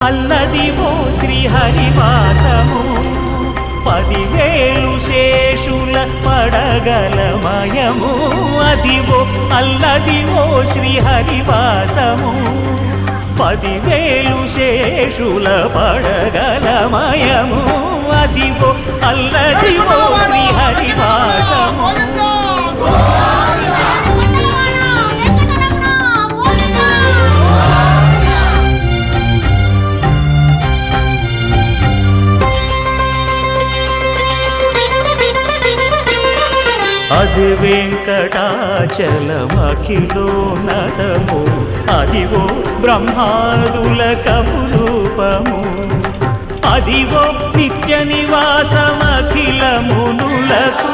అల్లదివో శ్రీహరివాసము 10,000 శేషుల పడగలమయము అదివో అల్లదివో శ్రీహరివాసము 10,000 శేషుల పడగలమయము అదివో అల్లదివో శ్రీహరివాసము అది వెంకటాచలమఖిలోన్నతము అదివో బ్రహ్మాదుల కపురూపము అదివో నిత్య నివాసమఖిల మునులకు